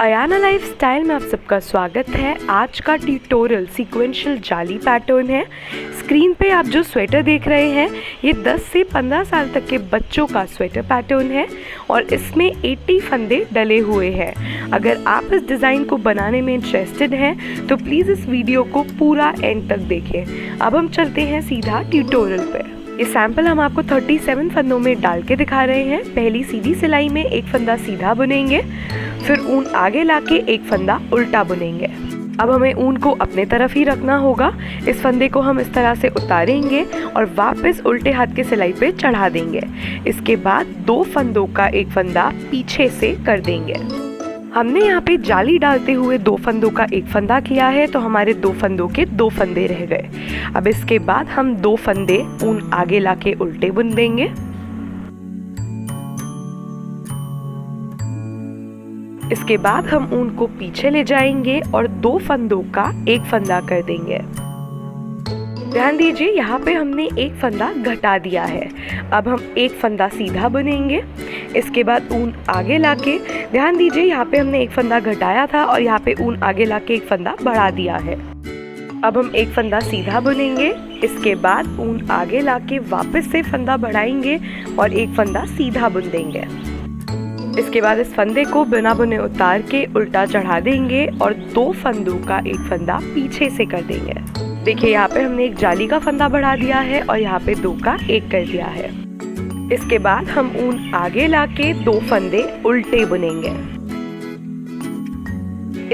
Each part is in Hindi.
अयाना लाइफस्टाइल में आप सबका स्वागत है। आज का ट्यूटोरियल सीक्वेंशियल जाली पैटर्न है। स्क्रीन पे आप जो स्वेटर देख रहे हैं ये 10 से 15 साल तक के बच्चों का स्वेटर पैटर्न है और इसमें 80 फंदे डले हुए हैं। अगर आप इस डिज़ाइन को बनाने में इंटरेस्टेड हैं तो प्लीज़ इस वीडियो को पूरा एंड तक देखें। अब हम चलते हैं सीधा ट्यूटोरियल पे। ये सैंपल हम आपको 37 फंदों में डाल के दिखा रहे हैं। पहली सीधी सिलाई में एक फंदा सीधा बुनेंगे, फिर ऊन आगे लाके एक फंदा उल्टा बुनेंगे। अब हमें ऊन को अपने तरफ ही रखना होगा। इस फंदे को हम इस तरह से उतारेंगे और वापस उल्टे हाथ के सिलाई पे चढ़ा देंगे। इसके बाद 2 फंदों का एक फंदा पीछे से कर देंगे। हमने यहाँ पे जाली डालते हुए 2 फंदों का एक फंदा किया है, तो हमारे 2 फंदों के 2 फंदे रह गए। अब इसके बाद हम 2 फंदे ऊन आगे लाके उल्टे बुन देंगे। इसके बाद हम ऊन को पीछे ले जाएंगे और 2 फंदों का एक फंदा कर देंगे। ध्यान दीजिए यहाँ पे हमने एक फंदा घटा दिया है। अब हम एक फंदा सीधा बुनेंगे। इसके बाद ऊन आगे लाके, ध्यान दीजिए यहाँ पे हमने एक फंदा घटाया था और यहाँ पे ऊन आगे लाके एक फंदा बढ़ा दिया है। अब हम एक फंदा सीधा बुनेंगे। इसके बाद ऊन आगे लाके वापस से फंदा बढ़ाएंगे और एक फंदा सीधा बुन देंगे। इसके बाद इस फंदे को बिना बुने उतार के उल्टा चढ़ा देंगे और 2 फंदों का एक फंदा पीछे से कर देंगे। देखिए यहाँ पे हमने एक जाली का फंदा बढ़ा दिया है और यहाँ पे 2 का एक कर दिया है। इसके बाद हम ऊन आगे लाके 2 फंदे उल्टे बुनेंगे।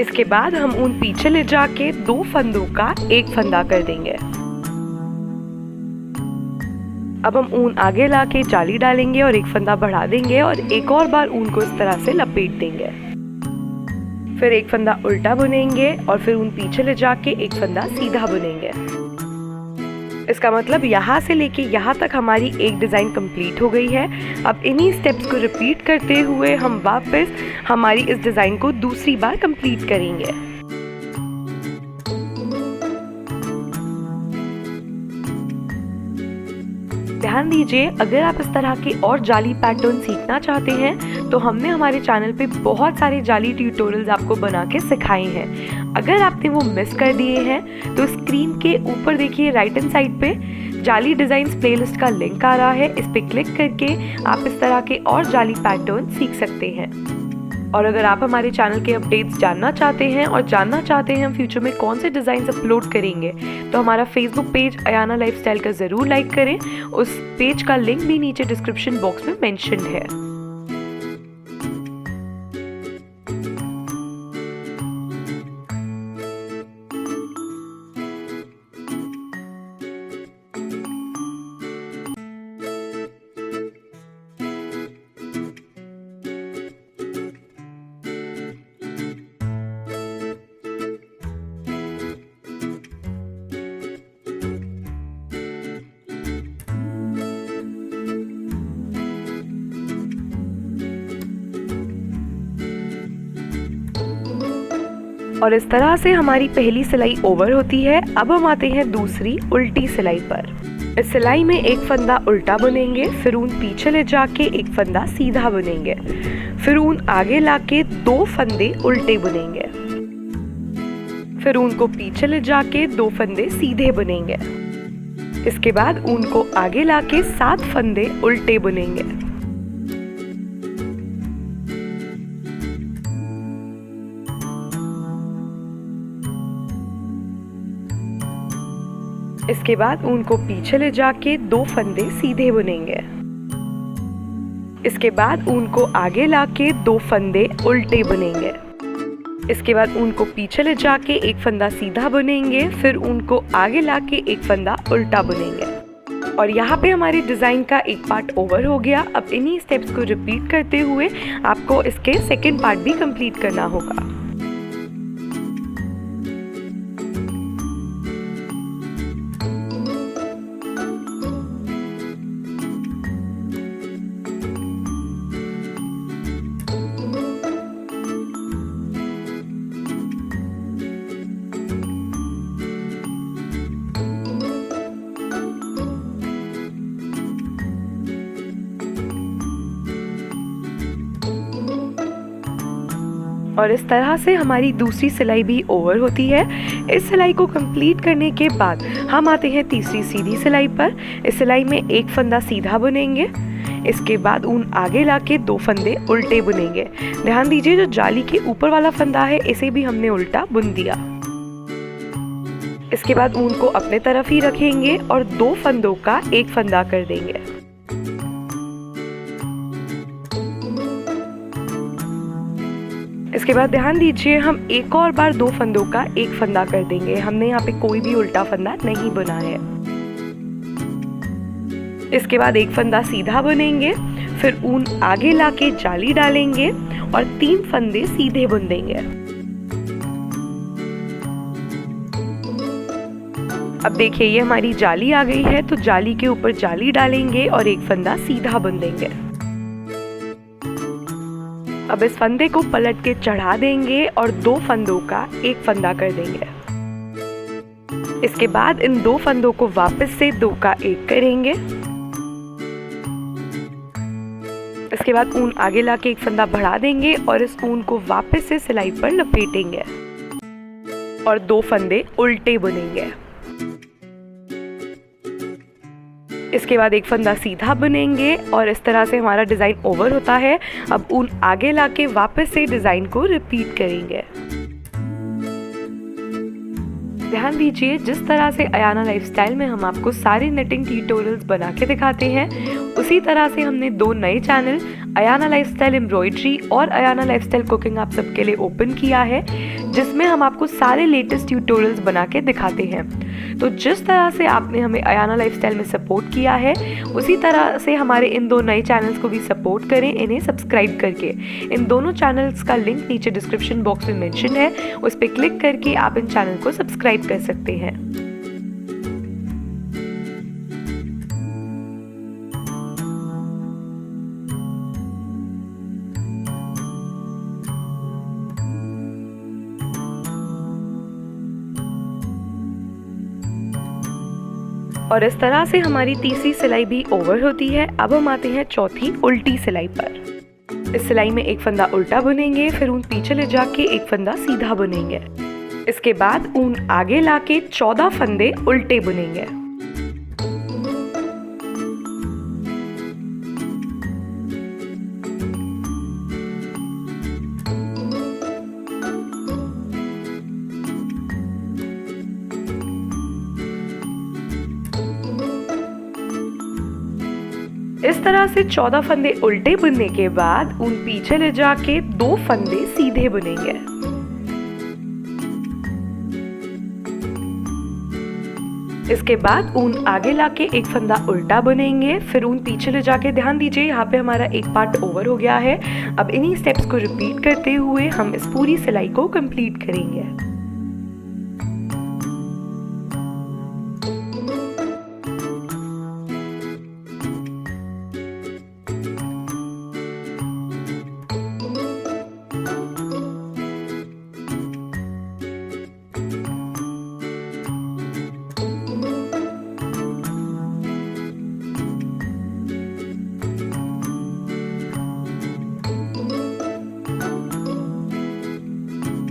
इसके बाद हम ऊन पीछे ले जाके 2 फंदों का एक फंदा कर देंगे। अब हम ऊन आगे लाके जाली डालेंगे और एक फंदा बढ़ा देंगे और एक और बार ऊन को इस तरह से लपेट देंगे। फिर एक फंदा उल्टा बुनेंगे और फिर ऊन पीछे ले जाके एक फंदा सीधा बुनेंगे। इसका मतलब यहाँ से लेके यहाँ तक हमारी एक डिज़ाइन कंप्लीट हो गई है। अब इन्हीं स्टेप्स को रिपीट करते हुए हम वापस हमारी इस डिज़ाइन को दूसरी बार कंप्लीट करेंगे। ध्यान दीजिए, अगर आप इस तरह के और जाली पैटर्न सीखना चाहते हैं तो हमने हमारे चैनल पे बहुत सारे जाली ट्यूटोरियल्स आपको बना के सिखाए हैं। अगर आपने वो मिस कर दिए हैं तो स्क्रीन के ऊपर देखिए राइट हैंड साइड पे जाली डिज़ाइंस प्लेलिस्ट का लिंक आ रहा है। इस पे क्लिक करके आप इस तरह के और जाली पैटर्न सीख सकते हैं। और अगर आप हमारे चैनल के अपडेट्स जानना चाहते हैं और जानना चाहते हैं हम फ्यूचर में कौन से डिज़ाइन अपलोड करेंगे तो हमारा फेसबुक पेज अयाना लाइफस्टाइल का ज़रूर लाइक करें। उस पेज का लिंक भी नीचे डिस्क्रिप्शन बॉक्स में मेंशन्ड है। और इस तरह से हमारी पहली सिलाई ओवर होती है। अब हम आते हैं दूसरी उल्टी सिलाई पर। इस सिलाई में एक फंदा उल्टा बुनेंगे, फिर ऊन पीछे ले जाके एक फंदा सीधा बुनेंगे, फिर ऊन आगे लाके 2 फंदे उल्टे बुनेंगे, फिर ऊन को पीछे ले जाके 2 फंदे सीधे बुनेंगे। इसके बाद ऊन को आगे लाके 7 फंदे उल्टे बुनेंगे। इसके बाद ऊन को पीछे ले जाके 2 फंदे सीधे बुनेंगे। इसके बाद ऊन को आगे लाके 2 फंदे उल्टे बुनेंगे। इसके बाद ऊन को पीछे ले जाके एक फंदा सीधा बुनेंगे, फिर ऊन को आगे लाके एक फंदा उल्टा बुनेंगे। और यहाँ पे हमारी डिज़ाइन का एक पार्ट ओवर हो गया। अब इन्हीं स्टेप्स को रिपीट करते हुए आपको इसके सेकेंड पार्ट भी कंप्लीट करना होगा। और इस तरह से हमारी दूसरी सिलाई भी ओवर होती है। इस सिलाई को कंप्लीट करने के बाद हम आते हैं तीसरी सीधी सिलाई पर। इस सिलाई में एक फंदा सीधा बुनेंगे, इसके बाद ऊन आगे लाके 2 फंदे उल्टे बुनेंगे। ध्यान दीजिए जो जाली के ऊपर वाला फंदा है इसे भी हमने उल्टा बुन दिया। इसके बाद ऊन को अपने तरफ ही रखेंगे और 2 फंदों का एक फंदा कर देंगे। इसके बाद ध्यान दीजिए हम एक और बार 2 फंदों का एक फंदा कर देंगे। हमने यहाँ पे कोई भी उल्टा फंदा नहीं बुना है। इसके बाद एक फंदा सीधा बुनेंगे, फिर ऊन आगे लाके जाली डालेंगे और 3 फंदे सीधे बुन देंगे। अब देखिए ये हमारी जाली आ गई है, तो जाली के ऊपर जाली डालेंगे और एक फंदा सीधा बुन देंगे। अब इस फंदे को पलट के चढ़ा देंगे और 2 फंदों का एक फंदा कर देंगे। इसके बाद इन 2 फंदों को वापस से 2 का एक करेंगे। इसके बाद ऊन आगे लाके एक फंदा बढ़ा देंगे और इस ऊन को वापस से सिलाई पर लपेटेंगे और 2 फंदे उल्टे बुनेंगे। इसके बाद एक फंदा सीधा बुनेंगे और इस तरह से हमारा डिजाइन ओवर होता है। अब ऊन आगे लाके वापस से डिजाइन को रिपीट करेंगे। ध्यान दीजिए जिस तरह से अयाना लाइफस्टाइल में हम आपको सारे नेटिंग ट्यूटोरियल्स बना के दिखाते हैं, उसी तरह से हमने 2 नए चैनल अयाना लाइफस्टाइल एम्ब्रॉयडरी और अयाना लाइफस्टाइल कुकिंग आप सबके लिए ओपन किया है, जिसमें हम आपको सारे लेटेस्ट ट्यूटोरियल्स बना के दिखाते हैं। तो जिस तरह से आपने हमें अयाना लाइफस्टाइल में सपोर्ट किया है, उसी तरह से हमारे इन 2 नए चैनल्स को भी सपोर्ट करें, इन्हें सब्सक्राइब करके। इन दोनों चैनल्स का लिंक नीचे डिस्क्रिप्शन बॉक्स में मेंशन है, उस पर क्लिक करके आप इन चैनल को सब्सक्राइब कर सकते हैं। और इस तरह से हमारी तीसरी सिलाई भी ओवर होती है। अब हम आते हैं चौथी उल्टी सिलाई पर। इस सिलाई में एक फंदा उल्टा बुनेंगे, फिर ऊन पीछे ले जाके एक फंदा सीधा बुनेंगे। इसके बाद ऊन आगे लाके 14 फंदे उल्टे बुनेंगे। इस तरह से 14 फंदे उल्टे बुनने के बाद ऊन पीछे ले जाके 2 फंदे सीधे बुनेंगे। इसके बाद ऊन आगे लाके एक फंदा उल्टा बुनेंगे, फिर ऊन पीछे ले जाके, ध्यान दीजिए यहाँ पे हमारा एक पार्ट ओवर हो गया है। अब इन्हीं स्टेप्स को रिपीट करते हुए हम इस पूरी सिलाई को कंप्लीट करेंगे।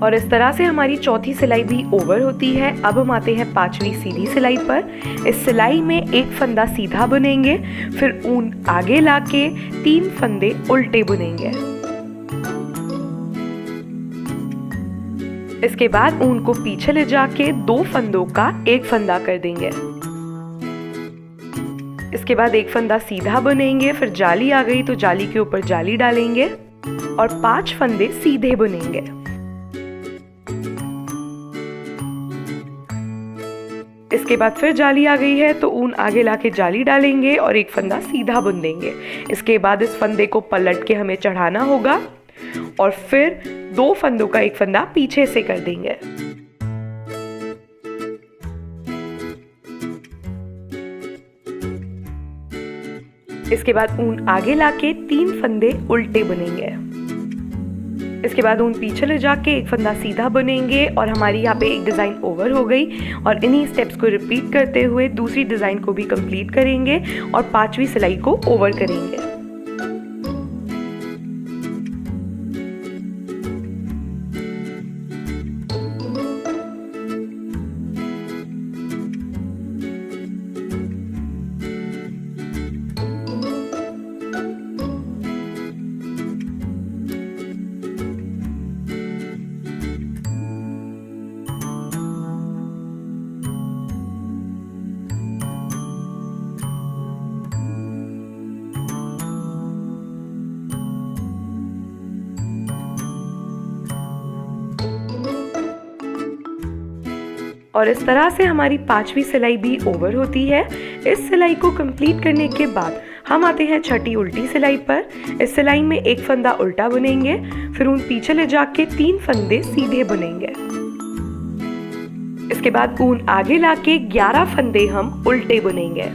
और इस तरह से हमारी चौथी सिलाई भी ओवर होती है। अब हम आते हैं 5वीं सीधी सिलाई पर। इस सिलाई में एक फंदा सीधा बुनेंगे, फिर ऊन आगे लाके 3 फंदे उल्टे बुनेंगे। इसके बाद ऊन को पीछे ले जाके 2 फंदों का एक फंदा कर देंगे। इसके बाद एक फंदा सीधा बुनेंगे, फिर जाली आ गई तो जाली के ऊपर जाली डालेंगे और 5 फंदे सीधे बुनेंगे। इसके बाद फिर जाली आ गई है तो ऊन आगे लाके जाली डालेंगे और एक फंदा सीधा बुन देंगे। इसके बाद इस फंदे को पलट के हमें चढ़ाना होगा और फिर 2 फंदों का एक फंदा पीछे से कर देंगे। इसके बाद ऊन आगे लाके 3 फंदे उल्टे बुनेंगे। इसके बाद ऊन पीछे ले जाके एक फंदा सीधा बुनेंगे और हमारी यहाँ पे एक डिज़ाइन ओवर हो गई। और इन्हीं स्टेप्स को रिपीट करते हुए दूसरी डिज़ाइन को भी कंप्लीट करेंगे और 5वीं सिलाई को ओवर करेंगे। और इस तरह से हमारी 5वीं सिलाई भी ओवर होती है। इस सिलाई को कंप्लीट करने के बाद हम आते हैं छठी उल्टी सिलाई पर। इस सिलाई में एक फंदा उल्टा बुनेंगे, फिर ऊन पीछे ले जाके 3 फंदे सीधे बुनेंगे। इसके बाद ऊन आगे लाके 11 फंदे हम उल्टे बुनेंगे।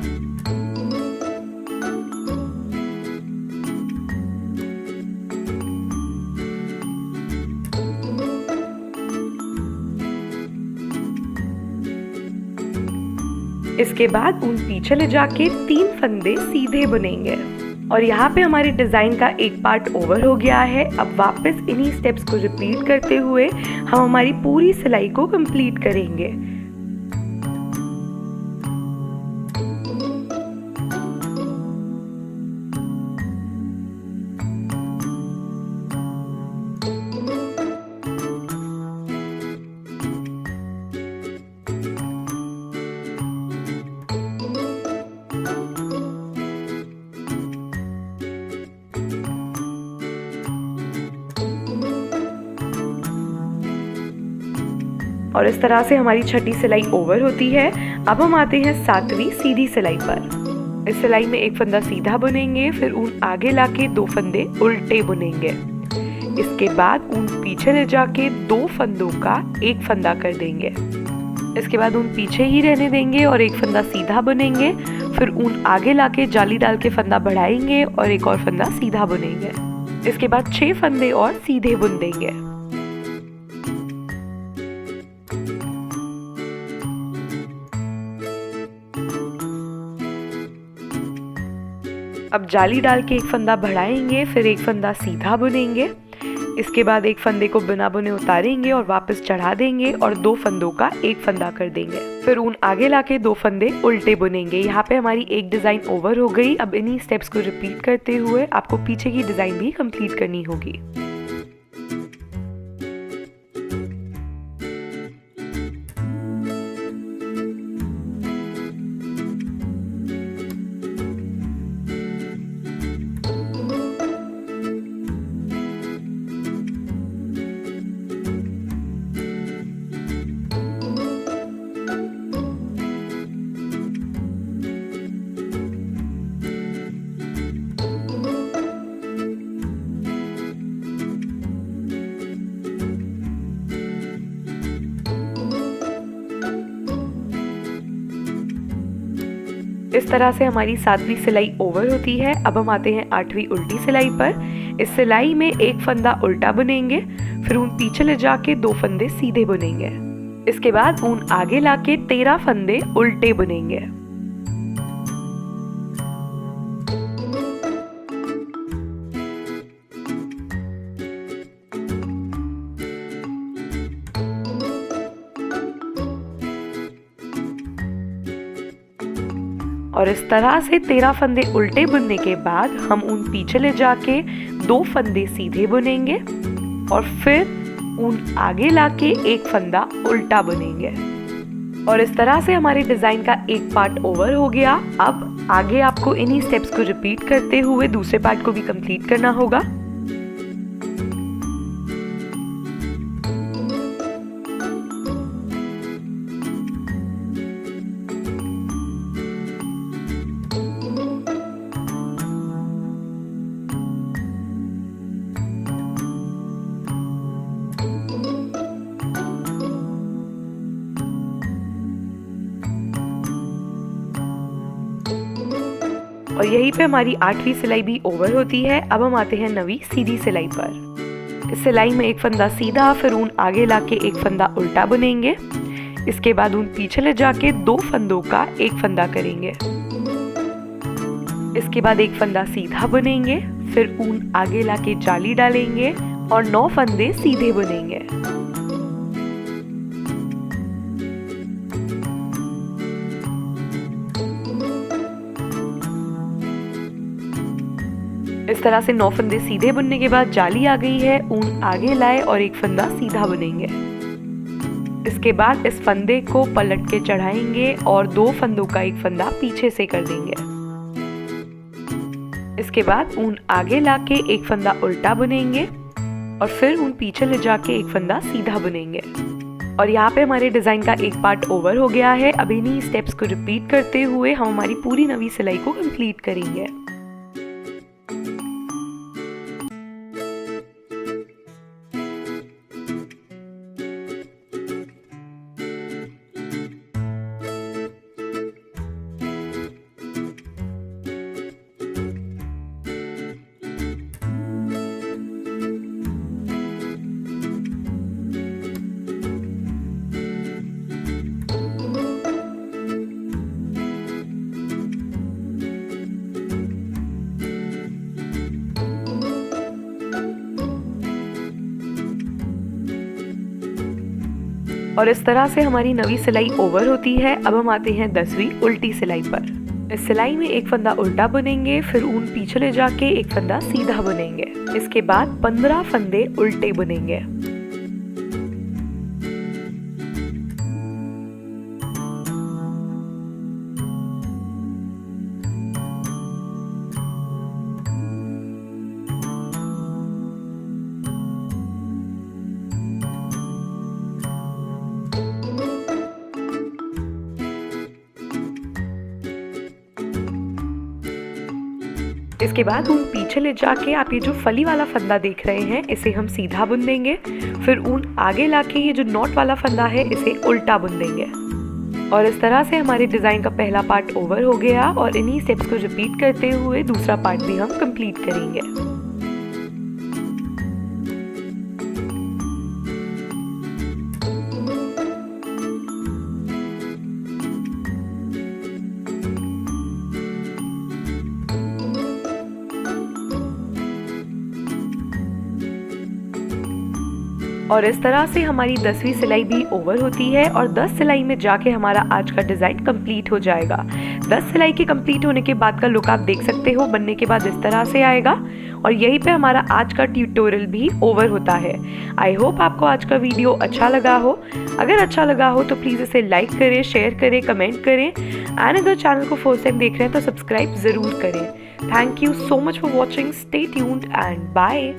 इसके बाद ऊन पीछे ले जाके 3 फंदे सीधे बुनेंगे। और यहाँ पे हमारे डिजाइन का एक पार्ट ओवर हो गया है। अब वापस इन्हीं स्टेप्स को रिपीट करते हुए हम हमारी पूरी सिलाई को कंप्लीट करेंगे। और इस तरह से हमारी छठी सिलाई ओवर होती है। अब हम आते हैं 7वीं सीधी सिलाई पर। इस सिलाई में एक फंदा सीधा बुनेंगे, फिर ऊन आगे लाके 2 फंदे उल्टे बुनेंगे। इसके बाद ऊन पीछे ले जाके 2 फंदों का एक फंदा कर देंगे। इसके बाद ऊन पीछे ही रहने देंगे और एक फंदा सीधा बुनेंगे, फिर ऊन आगे लाके जाली डाल के फंदा बढ़ाएंगे और एक और फंदा सीधा बुनेंगे। इसके बाद 6 फंदे और सीधे बुन देंगे। अब जाली डाल के एक फंदा बढ़ाएंगे, फिर एक फंदा सीधा बुनेंगे। इसके बाद एक फंदे को बिना बुने उतारेंगे और वापस चढ़ा देंगे और 2 फंदों का एक फंदा कर देंगे। फिर ऊन आगे लाके 2 फंदे उल्टे बुनेंगे। यहाँ पे हमारी एक डिजाइन ओवर हो गई। अब इन्हीं स्टेप्स को रिपीट करते हुए आपको पीछे की डिजाइन भी कंप्लीट करनी होगी। इस तरह से हमारी 7वीं सिलाई ओवर होती है। अब हम आते हैं 8वीं उल्टी सिलाई पर। इस सिलाई में एक फंदा उल्टा बुनेंगे, फिर ऊन पीछे ले जाके 2 फंदे सीधे बुनेंगे। इसके बाद ऊन आगे लाके 13 फंदे उल्टे बुनेंगे। और इस तरह से 13 फंदे उल्टे बुनने के बाद हम ऊन पीछे ले जाके 2 फंदे सीधे बुनेंगे और फिर ऊन आगे लाके एक फंदा उल्टा बुनेंगे। और इस तरह से हमारे डिजाइन का एक पार्ट ओवर हो गया। अब आगे आपको इन्हीं स्टेप्स को रिपीट करते हुए दूसरे पार्ट को भी कंप्लीट करना होगा। और यहीं पे हमारी 8वीं सिलाई भी ओवर होती है। अब हम आते हैं 9वीं सीधी सिलाई पर। इस सिलाई में एक फंदा सीधा, फिर ऊन आगे लाके एक फंदा उल्टा बुनेंगे। इसके बाद ऊन पीछे ले जाके 2 फंदों का एक फंदा करेंगे। इसके बाद एक फंदा सीधा बुनेंगे, फिर ऊन आगे लाके जाली डालेंगे और 9 फंदे सीधे बुनेंगे। इस तरह से 9 फंदे सीधे बुनने के बाद जाली आ गई है। ऊन आगे लाए और एक फंदा सीधा बुनेंगे। इसके बाद इस फंदे को पलट के चढ़ाएंगे और 2 फंदों का एक फंदा पीछे से कर देंगे। इसके बाद ऊन आगे लाके एक फंदा उल्टा बुनेंगे और फिर ऊन पीछे ले जाके एक फंदा सीधा बुनेंगे। और यहाँ पे हमारे डिज़ाइन का एक पार्ट ओवर हो गया है। अब इन्हीं स्टेप्स को रिपीट करते हुए हम हमारी पूरी नवी सिलाई को कंप्लीट करेंगे। और इस तरह से हमारी नवी सिलाई ओवर होती है। अब हम आते हैं 10वीं उल्टी सिलाई पर। इस सिलाई में एक फंदा उल्टा बुनेंगे, फिर ऊन पीछे ले जाके एक फंदा सीधा बुनेंगे। इसके बाद 15 फंदे उल्टे बुनेंगे। इसके बाद ऊन पीछे ले जाके आप ये जो फली वाला फंदा देख रहे हैं इसे हम सीधा बुन देंगे। फिर ऊन आगे लाके ये जो नॉट वाला फंदा है इसे उल्टा बुन देंगे। और इस तरह से हमारे डिज़ाइन का पहला पार्ट ओवर हो गया और इन्हीं स्टेप्स को रिपीट करते हुए दूसरा पार्ट भी हम कंप्लीट करेंगे। और इस तरह से हमारी 10वीं सिलाई भी ओवर होती है और 10 सिलाई में जाके हमारा आज का डिज़ाइन कंप्लीट हो जाएगा। 10 सिलाई के कंप्लीट होने के बाद का लुक आप देख सकते हो, बनने के बाद इस तरह से आएगा। और यहीं पे हमारा आज का ट्यूटोरियल भी ओवर होता है। आई होप आपको आज का वीडियो अच्छा लगा हो। अगर अच्छा लगा हो तो प्लीज़ इसे लाइक करें, शेयर करें, कमेंट करें एंड अगर चैनल को फर्स्ट टाइम देख रहे हैं तो सब्सक्राइब ज़रूर करें। Thank you so much for watching. Stay tuned and bye.